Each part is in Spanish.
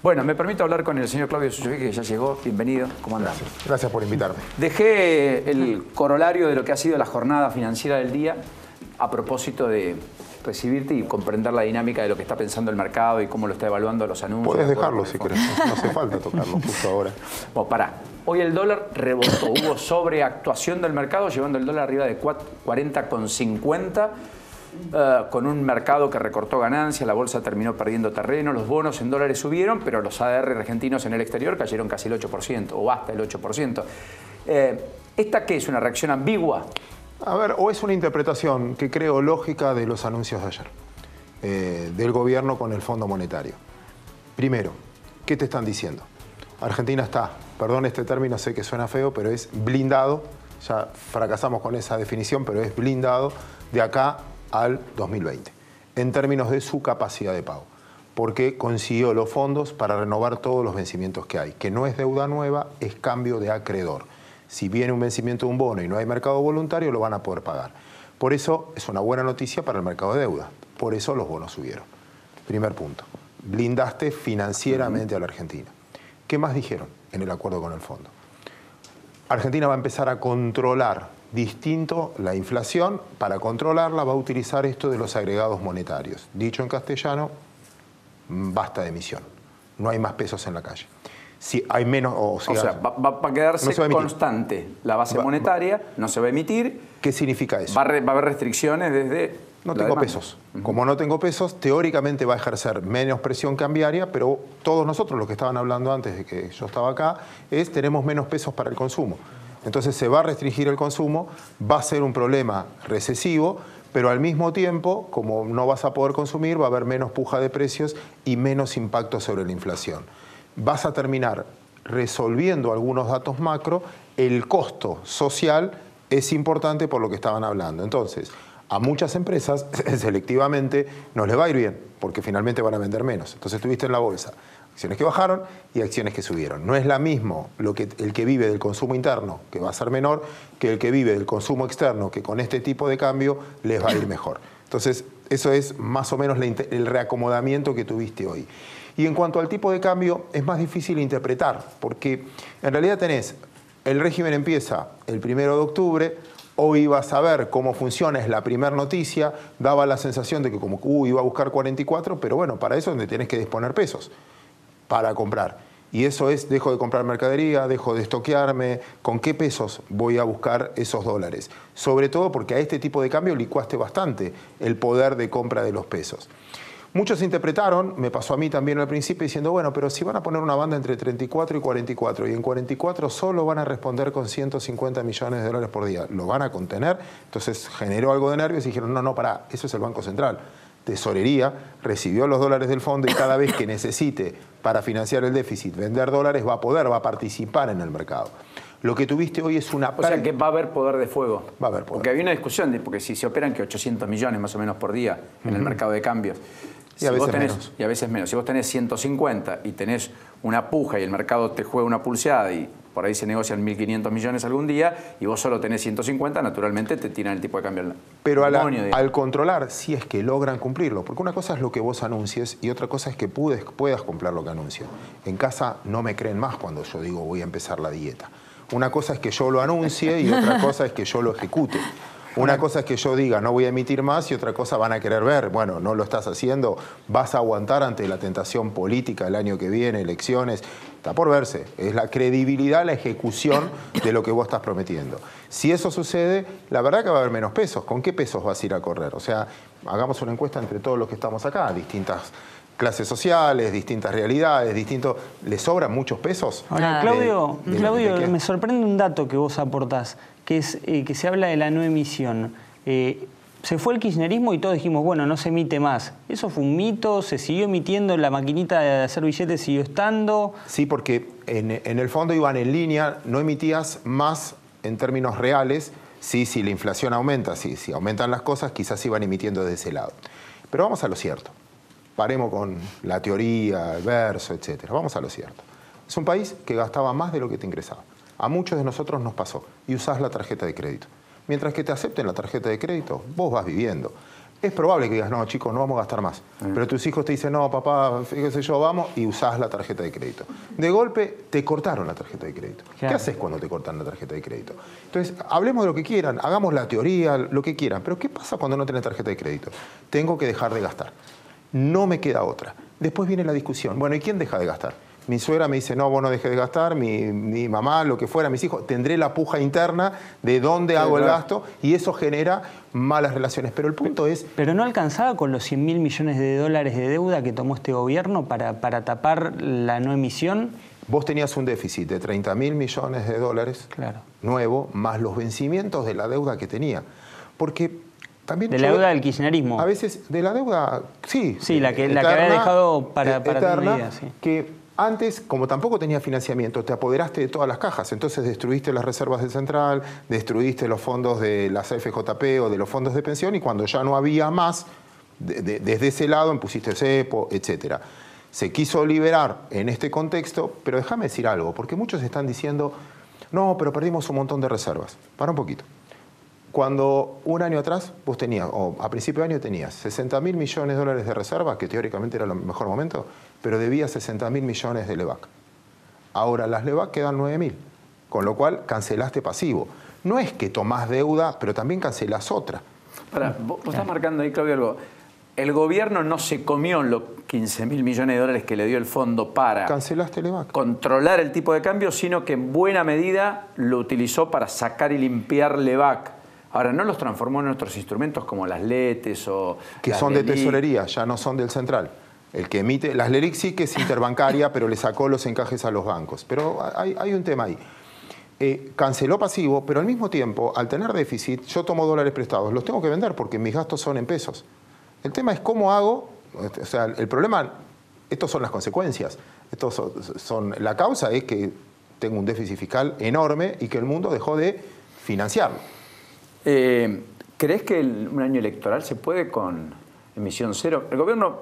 Bueno, me permito hablar con el señor Claudio Suchovich, que ya llegó. Bienvenido. ¿Cómo andás? Gracias por invitarme. Dejé el corolario de lo que ha sido la jornada financiera del día a propósito de recibirte y comprender la dinámica de lo que está pensando el mercado y cómo lo está evaluando los anuncios. Puedes dejarlo si querés, no hace falta tocarlo justo ahora. Bueno, pará. Hoy el dólar rebotó, hubo sobreactuación del mercado, llevando el dólar arriba de 40,50, con un mercado que recortó ganancias, la bolsa terminó perdiendo terreno, los bonos en dólares subieron, pero los ADR argentinos en el exterior cayeron casi el 8%, o hasta el 8%. ¿Esta qué es? ¿Una reacción ambigua? A ver, o es una interpretación que creo lógica de los anuncios de ayer, del gobierno con el Fondo Monetario. Primero, ¿qué te están diciendo? Argentina está, perdón este término, sé que suena feo, pero es blindado, ya fracasamos con esa definición, pero es blindado de acá al 2020, en términos de su capacidad de pago, porque consiguió los fondos para renovar todos los vencimientos que hay, que no es deuda nueva, es cambio de acreedor. Si viene un vencimiento de un bono y no hay mercado voluntario, lo van a poder pagar. Por eso es una buena noticia para el mercado de deuda, por eso los bonos subieron. Primer punto, blindaste financieramente a la Argentina. ¿Qué más dijeron en el acuerdo con el fondo? Argentina va a empezar a controlar distinto la inflación. Para controlarla va a utilizar esto de los agregados monetarios. Dicho en castellano, basta de emisión. No hay más pesos en la calle. Si hay menos, o sea, va a quedarse constante la base monetaria, no se va a emitir. ¿Qué significa eso? Va a haber restricciones desde... No tengo pesos. Como no tengo pesos, teóricamente va a ejercer menos presión cambiaria, pero todos nosotros, los que estaban hablando antes de que yo estaba acá, tenemos menos pesos para el consumo. Entonces se va a restringir el consumo, va a ser un problema recesivo, pero al mismo tiempo, como no vas a poder consumir, va a haber menos puja de precios y menos impacto sobre la inflación. Vas a terminar resolviendo algunos datos macro, el costo social es importante por lo que estaban hablando. Entonces, a muchas empresas, selectivamente, no les va a ir bien, porque finalmente van a vender menos. Entonces tuviste en la bolsa acciones que bajaron y acciones que subieron. No es la mismo el que vive del consumo interno, que va a ser menor, que el que vive del consumo externo, que con este tipo de cambio les va a ir mejor. Entonces, eso es más o menos el reacomodamiento que tuviste hoy. Y en cuanto al tipo de cambio, es más difícil interpretar, porque en realidad tenés, el régimen empieza el 1 de octubre, hoy vas a ver cómo funciona, es la primera noticia, daba la sensación de que como iba a buscar 44, pero bueno, para eso es donde tenés que disponer pesos para comprar. Y eso es, dejo de comprar mercadería, dejo de estoquearme, ¿con qué pesos voy a buscar esos dólares? Sobre todo porque a este tipo de cambio licuaste bastante el poder de compra de los pesos. Muchos interpretaron, me pasó a mí también al principio, diciendo, bueno, pero si van a poner una banda entre 34 y 44, y en 44 solo van a responder con 150 millones de dólares por día, ¿lo van a contener? Entonces generó algo de nervios y dijeron, no, pará, eso es el Banco Central. Tesorería recibió los dólares del fondo y cada vez que necesite para financiar el déficit vender dólares va a participar en el mercado. Lo que tuviste hoy es una... O sea que va a haber poder de fuego. Va a haber poder. Porque había una discusión, porque si se operan que 800 millones más o menos por día en el mercado de cambios, y a veces menos. Y a veces menos. Si vos tenés 150 y tenés una puja y el mercado te juega una pulseada y por ahí se negocian 1.500 millones algún día y vos solo tenés 150, naturalmente te tiran el tipo de cambio. Pero al controlar, si es que logran cumplirlo, porque una cosa es lo que vos anuncies y otra cosa es que puedas cumplir lo que anuncio. En casa no me creen más cuando yo digo voy a empezar la dieta. Una cosa es que yo lo anuncie y otra cosa es que yo lo ejecute. Una cosa es que yo diga, no voy a emitir más, y otra cosa van a querer ver, bueno, no lo estás haciendo, vas a aguantar ante la tentación política el año que viene, elecciones, está por verse. Es la credibilidad, la ejecución de lo que vos estás prometiendo. Si eso sucede, la verdad que va a haber menos pesos. ¿Con qué pesos vas a ir a correr? O sea, hagamos una encuesta entre todos los que estamos acá, distintas clases sociales, distintas realidades, distintos... ¿Les sobran muchos pesos? Ahora, Claudio, me sorprende un dato que vos aportás, que es que se habla de la no emisión. Se fue el kirchnerismo y todos dijimos, bueno, no se emite más. ¿Eso fue un mito? ¿Se siguió emitiendo? ¿La maquinita de hacer billetes siguió estando? Sí, porque en el fondo iban en línea, no emitías más en términos reales. Sí, si la inflación aumenta, si aumentan las cosas, quizás iban emitiendo de ese lado. Pero vamos a lo cierto. Paremos con la teoría, el verso, etc. Vamos a lo cierto. Es un país que gastaba más de lo que te ingresaba. A muchos de nosotros nos pasó. Y usás la tarjeta de crédito. Mientras que te acepten la tarjeta de crédito, vos vas viviendo. es probable que digas, no, chicos, no vamos a gastar más. Pero tus hijos te dicen, no, papá, qué sé yo, vamos, y usás la tarjeta de crédito. De golpe, te cortaron la tarjeta de crédito. Claro. ¿Qué haces cuando te cortan la tarjeta de crédito? Entonces, hablemos de lo que quieran, hagamos la teoría, lo que quieran. Pero ¿qué pasa cuando no tenés tarjeta de crédito? Tengo que dejar de gastar. No me queda otra. Después viene la discusión. Bueno, ¿y quién deja de gastar? Mi suegra me dice, no, vos no dejes de gastar, mi mamá, lo que fuera, mis hijos. Tendré la puja interna de dónde hago el gasto y eso genera malas relaciones. Pero el punto es... ¿Pero no alcanzaba con los 100.000 millones de dólares de deuda que tomó este gobierno para tapar la no emisión? Vos tenías un déficit de 30.000 millones de dólares nuevo, más los vencimientos de la deuda que tenía. Porque... también de la deuda del kirchnerismo. A veces, de la deuda, sí. Sí, la que había dejado para eterna, vida, sí. Que antes, como tampoco tenía financiamiento, te apoderaste de todas las cajas. Entonces destruiste las reservas del Central, destruiste los fondos de las FJP o de los fondos de pensión y cuando ya no había más, desde ese lado impusiste el cepo, etc. Se quiso liberar en este contexto, pero déjame decir algo, porque muchos están diciendo, no, pero perdimos un montón de reservas. Para un poquito. Cuando un año atrás vos tenías, o a principio de año tenías 60.000 millones de dólares de reserva, que teóricamente era el mejor momento, pero debías 60.000 millones de LEVAC. Ahora las LEVAC quedan 9.000, con lo cual cancelaste pasivo. No es que tomás deuda, pero también cancelás otra. Vos estás marcando ahí, Claudio, algo. El gobierno no se comió los 15.000 millones de dólares que le dio el fondo para cancelaste LEVAC. Controlar el tipo de cambio, sino que en buena medida lo utilizó para sacar y limpiar LEVAC. Ahora, no los transformó en otros instrumentos como las LETES o... que son de tesorería, ya no son del central. El que emite... Las LELIC sí que es interbancaria, pero le sacó los encajes a los bancos. Pero hay un tema ahí. Canceló pasivo, pero al mismo tiempo, al tener déficit, yo tomo dólares prestados. Los tengo que vender porque mis gastos son en pesos. El tema es cómo hago... O sea, el problema... Estos son las consecuencias. La causa es que tengo un déficit fiscal enorme y que el mundo dejó de financiarlo. ¿Crees que un año electoral se puede con emisión cero? El gobierno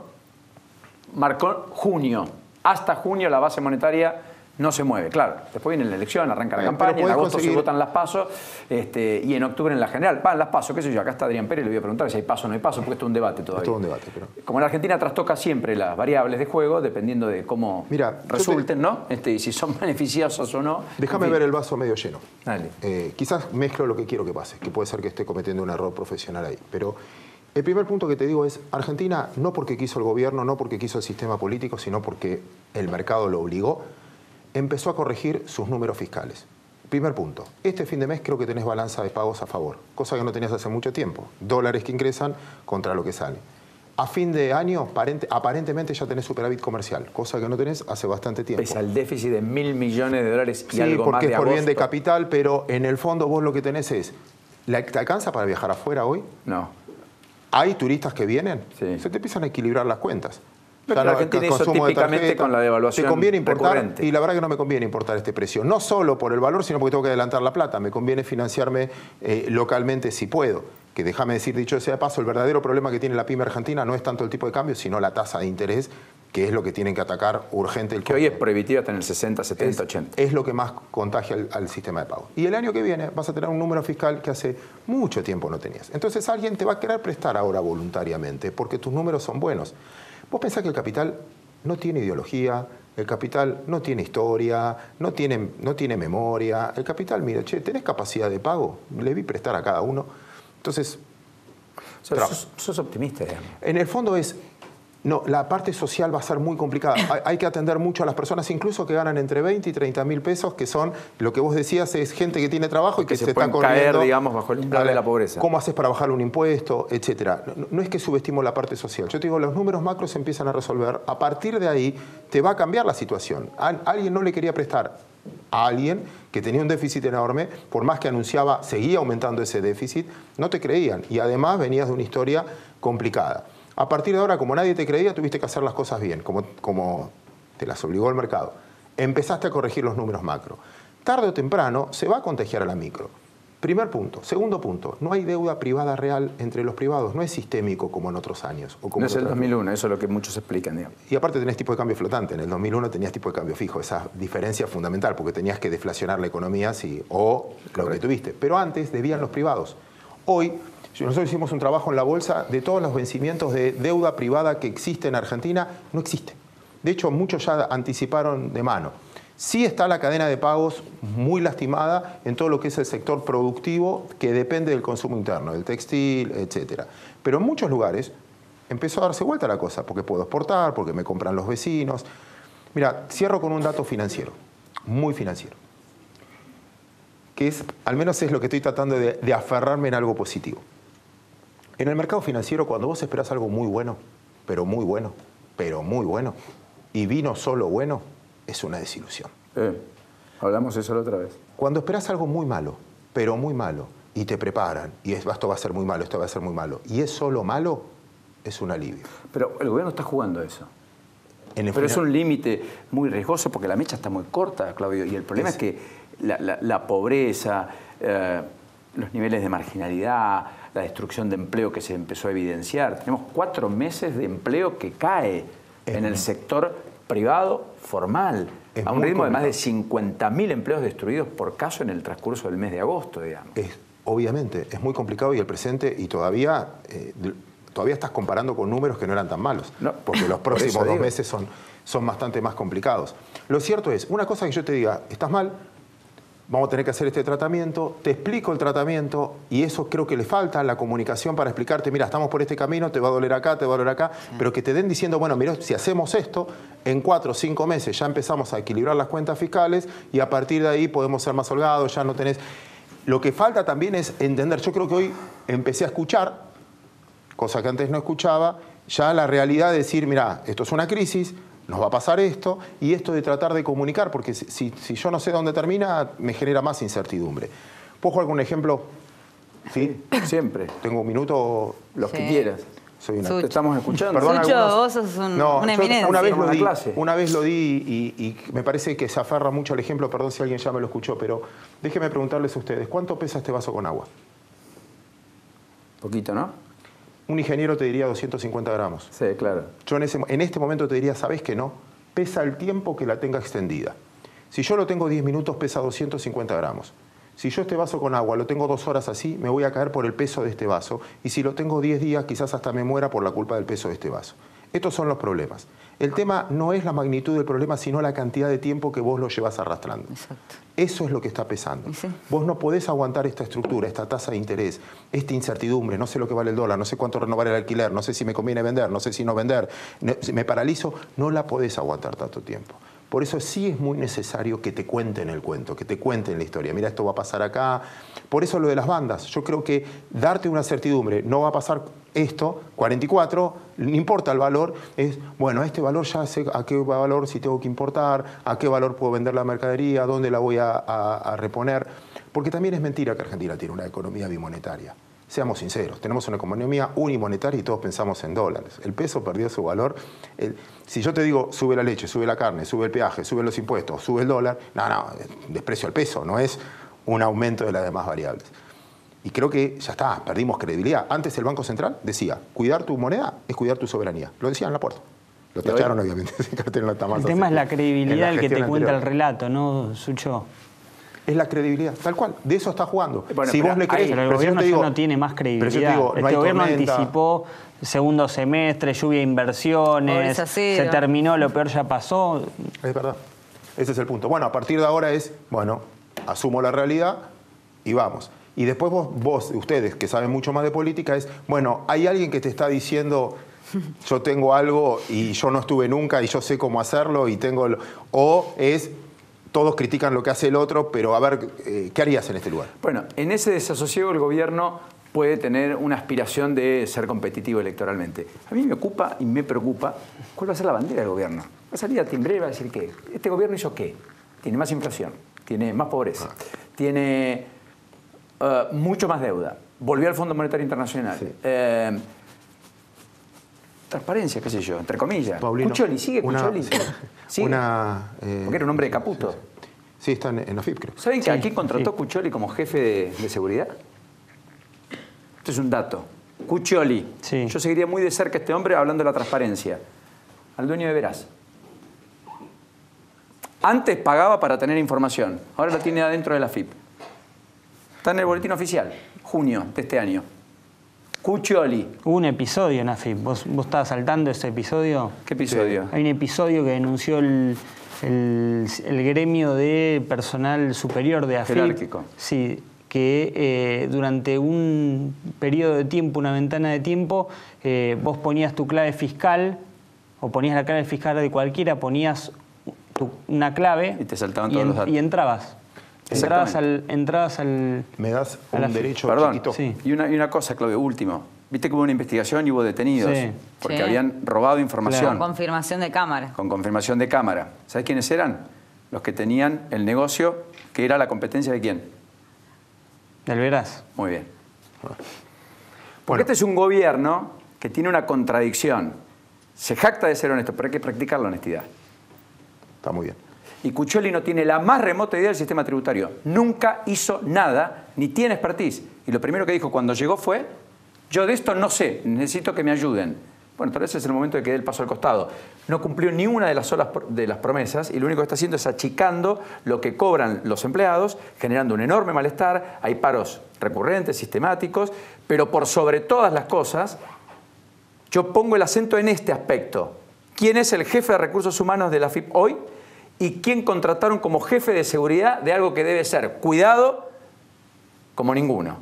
marcó junio. Hasta junio la base monetaria no se mueve. Claro, después viene la elección, arranca la campaña, en agosto se votan las PASO y en octubre en la general. Van las PASO, qué sé yo, acá está Adrián Pérez, le voy a preguntar si hay PASO o no hay PASO, porque esto es un debate todavía. Es todo un debate, pero... Como en Argentina trastoca siempre las variables de juego, dependiendo de cómo resulten, ¿no? Y si son beneficiosos o no. Déjame ver el vaso medio lleno. Dale. Quizás mezclo lo que quiero que pase, que puede ser que esté cometiendo un error profesional ahí, pero... El primer punto que te digo es, Argentina, no porque quiso el gobierno, no porque quiso el sistema político, sino porque el mercado lo obligó, empezó a corregir sus números fiscales. Primer punto, este fin de mes creo que tenés balanza de pagos a favor, cosa que no tenías hace mucho tiempo. Dólares que ingresan contra lo que sale. A fin de año, aparentemente ya tenés superávit comercial, cosa que no tenés hace bastante tiempo. Pese al déficit de 1.000 millones de dólares y sí, algo más de porque es por bien de agosto. capital, pero en el fondo vos lo que tenés es, ¿te alcanza para viajar afuera hoy? No. ¿Hay turistas que vienen? Sí. Se te empiezan a equilibrar las cuentas. Pero o sea, Argentina hizo típicamente con la devaluación te conviene importar, recurrente. y la verdad que no me conviene importar este precio. No solo por el valor, sino porque tengo que adelantar la plata. Me conviene financiarme localmente si puedo. Que déjame decir, dicho sea de paso, el verdadero problema que tiene la pyme argentina no es tanto el tipo de cambio, sino la tasa de interés, que es lo que tienen que atacar urgente el que hoy es prohibitiva hasta en el 60, 70, 80. Es lo que más contagia al sistema de pago. Y el año que viene vas a tener un número fiscal que hace mucho tiempo no tenías. Entonces alguien te va a querer prestar ahora voluntariamente porque tus números son buenos. Vos pensás que el capital no tiene ideología, el capital no tiene historia, no tiene memoria. El capital, mira, che, ¿tenés capacidad de pago? Le vi prestar a cada uno. Entonces, o sea, sos optimista, digamos. En el fondo es... No, la parte social va a ser muy complicada. Hay que atender mucho a las personas, incluso que ganan entre 20 y 30 mil pesos, que son, lo que vos decías, es gente que tiene trabajo y que se está corriendo. Caer, digamos, bajo el umbral de la pobreza. ¿Cómo haces para bajar un impuesto, etcétera? No es que subestimo la parte social. Yo te digo, los números macros se empiezan a resolver. A partir de ahí, te va a cambiar la situación. Alguien no le quería prestar a alguien que tenía un déficit enorme, por más que anunciaba, seguía aumentando ese déficit, no te creían. Y además venías de una historia complicada. A partir de ahora, como nadie te creía, tuviste que hacer las cosas bien, como te las obligó el mercado. Empezaste a corregir los números macro. Tarde o temprano se va a contagiar a la micro. Primer punto. Segundo punto, no hay deuda privada real entre los privados, no es sistémico como en otros años. O como no es el 2001, eso es lo que muchos explican, digamos. Y aparte tenés tipo de cambio flotante, en el 2001 tenías tipo de cambio fijo, esa diferencia fundamental, porque tenías que deflacionar la economía o lo que tuviste. Pero antes debían los privados. Hoy, nosotros hicimos un trabajo en la bolsa de todos los vencimientos de deuda privada que existe en Argentina, no existe. De hecho, muchos ya anticiparon de mano. Sí está la cadena de pagos muy lastimada en todo lo que es el sector productivo que depende del consumo interno, del textil, etc. Pero en muchos lugares empezó a darse vuelta la cosa, porque puedo exportar, porque me compran los vecinos. Mira, cierro con un dato financiero, muy financiero, que es, al menos es lo que estoy tratando de aferrarme en algo positivo. En el mercado financiero, cuando vos esperás algo muy bueno, pero muy bueno, y vino solo bueno, es una desilusión. Hablamos eso la otra vez. Cuando esperás algo muy malo, pero muy malo, y te preparan, y esto va a ser muy malo, esto va a ser muy malo, y es solo malo, es un alivio. Pero el gobierno está jugando eso. Pero es un límite muy riesgoso porque la mecha está muy corta, Claudio, y el problema es que la pobreza, los niveles de marginalidad, la destrucción de empleo que se empezó a evidenciar. Tenemos 4 meses de empleo que cae en el sector privado formal, a un ritmo de más de 50.000 empleos destruidos por caso en el transcurso del mes de agosto, digamos. Obviamente, es muy complicado y el presente, y todavía estás comparando con números que no eran tan malos, porque los próximos 2 meses son bastante más complicados. Lo cierto es, una cosa que yo te diga, estás mal, vamos a tener que hacer este tratamiento, te explico el tratamiento, y eso creo que le falta, la comunicación para explicarte, mira, estamos por este camino, te va a doler acá, pero que te den diciendo, bueno, mira, si hacemos esto, en 4 o 5 meses ya empezamos a equilibrar las cuentas fiscales y a partir de ahí podemos ser más holgados, ya no tenés... Lo que falta también es entender, yo creo que hoy empecé a escuchar, cosa que antes no escuchaba, ya la realidad de decir, mira, esto es una crisis, nos va a pasar esto, y esto de tratar de comunicar, porque si yo no sé dónde termina, me genera más incertidumbre. ¿Puedo jugar con un ejemplo? ¿Sí? Siempre. ¿Tengo un minuto? Los que quieras. Te estamos escuchando. Perdón, Sucho, vos sos una eminencia. Una vez lo di y me parece que se aferra mucho al ejemplo, perdón si alguien ya me lo escuchó, pero déjenme preguntarles a ustedes, ¿cuánto pesa este vaso con agua? Poquito, ¿no? Un ingeniero te diría 250 gramos. Sí, claro. Yo en este momento te diría, ¿sabés qué no? Pesa el tiempo que la tenga extendida. Si yo lo tengo 10 minutos, pesa 250 gramos. Si yo este vaso con agua lo tengo 2 horas así, me voy a caer por el peso de este vaso. Y si lo tengo 10 días, quizás hasta me muera por la culpa del peso de este vaso. Estos son los problemas. El tema no es la magnitud del problema, sino la cantidad de tiempo que vos lo llevas arrastrando. Exacto. Eso es lo que está pesando. Sí. Vos no podés aguantar esta estructura, esta tasa de interés, esta incertidumbre, no sé lo que vale el dólar, no sé cuánto renovar el alquiler, no sé si me conviene vender, no sé si no vender, me paralizo, no la podés aguantar tanto tiempo. Por eso sí es muy necesario que te cuenten el cuento, que te cuenten la historia. Mira, esto va a pasar acá. Por eso lo de las bandas. Yo creo que darte una certidumbre, no va a pasar esto, 44, no importa el valor, es, bueno, a este valor ya sé a qué valor si tengo que importar, a qué valor puedo vender la mercadería, dónde la voy a reponer. Porque también es mentira que Argentina tiene una economía bimonetaria. Seamos sinceros, tenemos una economía unimonetaria y todos pensamos en dólares. El peso perdió su valor. Si yo te digo, sube la leche, sube la carne, sube el peaje, sube los impuestos, sube el dólar, no, desprecio el peso, no es un aumento de las demás variables. Y creo que ya está, perdimos credibilidad. Antes el Banco Central decía, cuidar tu moneda es cuidar tu soberanía. Lo decía en la puerta. Lo tacharon, obviamente. El tema es la credibilidad, el que te cuenta el relato, ¿no, Sucho? Es la credibilidad, tal cual. De eso está jugando. Bueno, si vos le crees, pero el gobierno ya no tiene más credibilidad. Este gobierno anticipó segundo semestre, lluvia de inversiones, se terminó, lo peor ya pasó. Es verdad. Ese es el punto. Bueno, a partir de ahora es, bueno, asumo la realidad y vamos. Y después ustedes que saben mucho más de política, es, bueno, hay alguien que te está diciendo, yo tengo algo y yo no estuve nunca y yo sé cómo hacerlo y tengo... O es... Todos critican lo que hace el otro, pero a ver, ¿qué harías en este lugar? Bueno, en ese desasosiego el gobierno puede tener una aspiración de ser competitivo electoralmente. A mí me ocupa y me preocupa cuál va a ser la bandera del gobierno. Va a salir a timbre y va a decir ¿qué? ¿Este gobierno hizo qué? Tiene más inflación, tiene más pobreza, tiene mucho más deuda, volvió al Fondo Monetario Internacional. Sí. Transparencia, qué sé yo, entre comillas. Paulino, Cuccioli, ¿sigue Cuccioli? ¿Sigue? Porque era un hombre de Caputo. Sí, está en la FIP, creo. ¿Saben que aquí contrató Cuccioli como jefe de seguridad? Este es un dato. Cuccioli. Sí. Yo seguiría muy de cerca a este hombre hablando de la transparencia. Al dueño de Veraz. Antes pagaba para tener información. Ahora la tiene adentro de la FIP. Está en el boletín oficial. junio de este año. Cuccioli. Hubo un episodio, Nafi. ¿Vos estabas saltando ese episodio? ¿Qué episodio? Hay un episodio que denunció el gremio de personal superior de AFIP. Jerárquico. Sí, que durante un periodo de tiempo, una ventana de tiempo, vos ponías tu clave fiscal, o ponías la clave fiscal de cualquiera, ponías una clave y te saltaban todos los datos. Y entrabas. Entrabas al... Me das un derecho chiquito. Sí. Y una cosa, Claudio, último. Viste que hubo una investigación y hubo detenidos porque habían robado información. Con confirmación de cámara. Con confirmación de cámara. ¿Sabés quiénes eran? Los que tenían el negocio que era la competencia de quién. Del Veraz. Muy bien. Porque este es un gobierno que tiene una contradicción. Se jacta de ser honesto, pero hay que practicar la honestidad. Está muy bien. Y Cuccioli no tiene la más remota idea del sistema tributario. Nunca hizo nada, ni tiene expertise. Y lo primero que dijo cuando llegó fue, yo de esto no sé, necesito que me ayuden. Bueno, tal vez es el momento de que dé el paso al costado. No cumplió ni una de las promesas y lo único que está haciendo es achicando lo que cobran los empleados, generando un enorme malestar. Hay paros recurrentes, sistemáticos, pero por sobre todas las cosas, yo pongo el acento en este aspecto. ¿Quién es el jefe de recursos humanos de la AFIP hoy? ¿Y quién contrataron como jefe de seguridad de algo que debe ser cuidado como ninguno?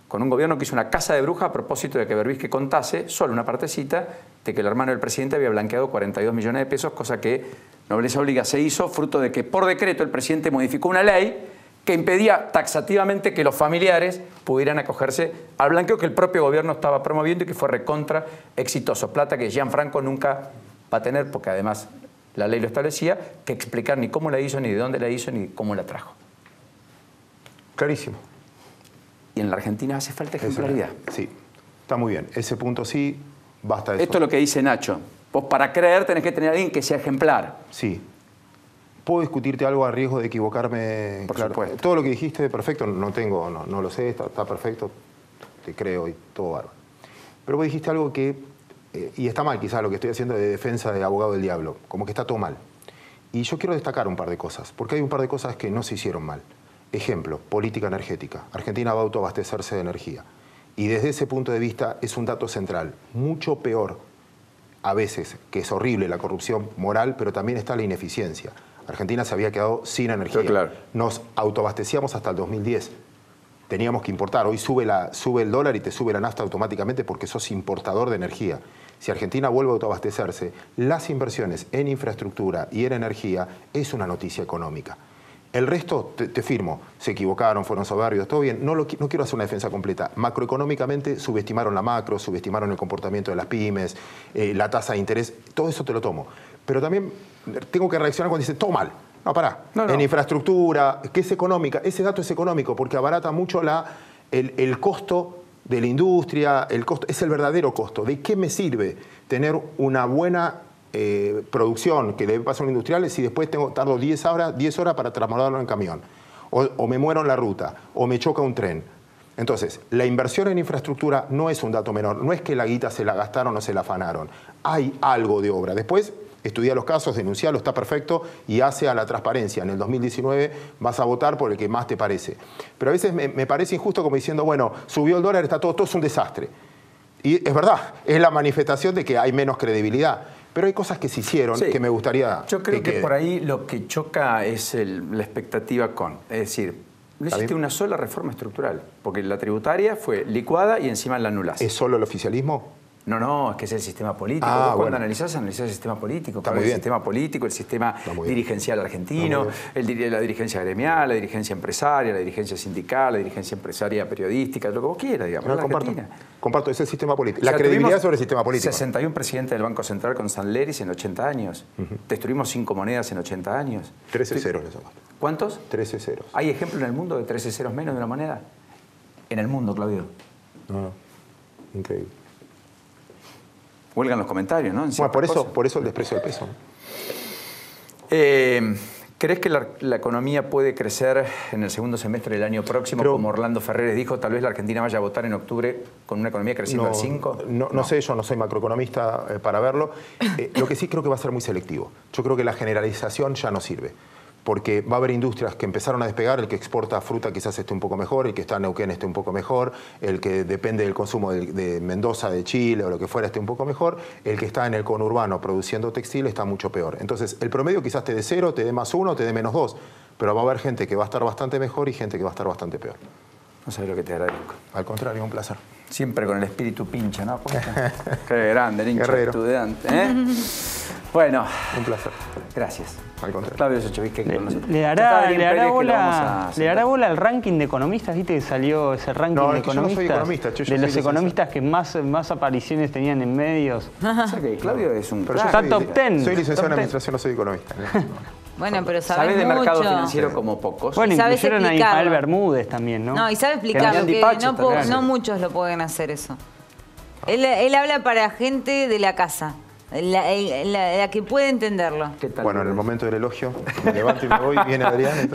Con un gobierno que hizo una casa de bruja a propósito de que Berbisky contase, solo una partecita, de que el hermano del presidente había blanqueado 42 millones de pesos, cosa que Nobleza Obliga se hizo, fruto de que por decreto el presidente modificó una ley que impedía taxativamente que los familiares pudieran acogerse al blanqueo que el propio gobierno estaba promoviendo y que fue recontra exitoso. Plata que Gianfranco nunca va a tener, porque además la ley lo establecía, que explicar ni cómo la hizo, ni de dónde la hizo, ni cómo la trajo. Clarísimo. Y en la Argentina hace falta ejemplaridad. Sí, está muy bien. Ese punto sí, basta de eso. Esto es lo que dice Nacho. Vos para creer tenés que tener a alguien que sea ejemplar. Sí. ¿Puedo discutirte algo a riesgo de equivocarme? Por supuesto. Todo lo que dijiste, perfecto, no lo sé, está perfecto, te creo y todo bárbaro. Pero vos dijiste algo que, y está mal quizás lo que estoy haciendo de defensa de abogado del diablo, como que está todo mal. Y yo quiero destacar un par de cosas, porque hay un par de cosas que no se hicieron mal. Ejemplo, política energética. Argentina va a autoabastecerse de energía. Y desde ese punto de vista es un dato central. Mucho peor, a veces, que es horrible la corrupción moral, pero también está la ineficiencia. Argentina se había quedado sin energía. Sí, claro. Nos autoabastecíamos hasta el 2010. Teníamos que importar. Hoy sube el dólar y te sube la nafta automáticamente porque sos importador de energía. Si Argentina vuelve a autoabastecerse, las inversiones en infraestructura y en energía es una noticia económica. El resto, te firmo, se equivocaron, fueron soberbios, todo bien. No quiero hacer una defensa completa. Macroeconómicamente subestimaron la macro, subestimaron el comportamiento de las pymes, la tasa de interés, todo eso te lo tomo. Pero también tengo que reaccionar cuando dicen, todo mal. No, pará. No. En infraestructura, que es económica, ese dato es económico porque abarata mucho el costo de la industria, es el verdadero costo. ¿De qué me sirve tener una buena producción que le pasa a un industrial si después tardo 10 horas para trasladarlo en camión? O me muero en la ruta, o me choca un tren. Entonces, la inversión en infraestructura no es un dato menor. No es que la guita se la gastaron o se la afanaron. Hay algo de obra. Después, estudia los casos, denuncialo, está perfecto y hace a la transparencia. En el 2019 vas a votar por el que más te parece. Pero a veces me parece injusto como diciendo, bueno, subió el dólar, está todo es un desastre. Y es verdad, es la manifestación de que hay menos credibilidad. Pero hay cosas que se hicieron que me gustaría. Yo creo que por ahí lo que choca es la expectativa con. Es decir, no existe una sola reforma estructural, porque la tributaria fue licuada y encima la anulaste. ¿Es solo el oficialismo? No, es que es el sistema político. Vos cuando analizás el sistema político. El sistema político, el sistema dirigencial argentino, la dirigencia gremial, la dirigencia empresaria, la dirigencia sindical, la dirigencia empresaria periodística, lo que vos quieras, digamos. Comparto, es el sistema político. La credibilidad sobre el sistema político. 61 presidentes del Banco Central con Sanleris en 80 años. Destruimos 5 monedas en 80 años. 13 ceros le sacaste. ¿Cuántos? 13 ceros. ¿Hay ejemplo en el mundo de 13 ceros menos de una moneda? En el mundo, Claudio. No, increíble. Huelgan los comentarios, ¿no? Bueno, por eso el desprecio del peso. ¿Crees que la economía puede crecer en el segundo semestre del año próximo, como Orlando Ferreres dijo? Tal vez la Argentina vaya a votar en octubre con una economía creciendo al 5%. No sé, yo no soy macroeconomista para verlo. Lo que sí creo que va a ser muy selectivo. Yo creo que la generalización ya no sirve. porque va a haber industrias que empezaron a despegar, el que exporta fruta quizás esté un poco mejor, el que está en Neuquén esté un poco mejor, el que depende del consumo de Mendoza, de Chile o lo que fuera esté un poco mejor, el que está en el conurbano produciendo textil está mucho peor. Entonces, el promedio quizás te dé 0, te dé +1, te dé -2, pero va a haber gente que va a estar bastante mejor y gente que va a estar bastante peor. No sabes lo que te agradezco. Al contrario, un placer. Siempre con el espíritu pincha, ¿no? Qué grande, el hincha Guerrero. estudiante, ¿eh? Bueno. Un placer. Gracias. Al contrario. Claudio Sochovic, con nosotros. ¿Le dará bola al ranking de economistas? ¿Viste que salió ese ranking de economistas? Yo no soy economista, de los economistas que más apariciones tenían en medios. O sea que Claudio es un... Está top 10. Soy licenciado en administración, no soy economista. Bueno, pero sabes de mucho. mercado financiero como pocos. Bueno, sabes incluyeron a Ismael Bermúdez también, ¿no? No, y sabe explicarlo, que no muchos lo pueden hacer eso. Él habla para gente de la casa, la que puede entenderlo. Bueno, en el momento del elogio, me levanto y me voy, viene Adrián.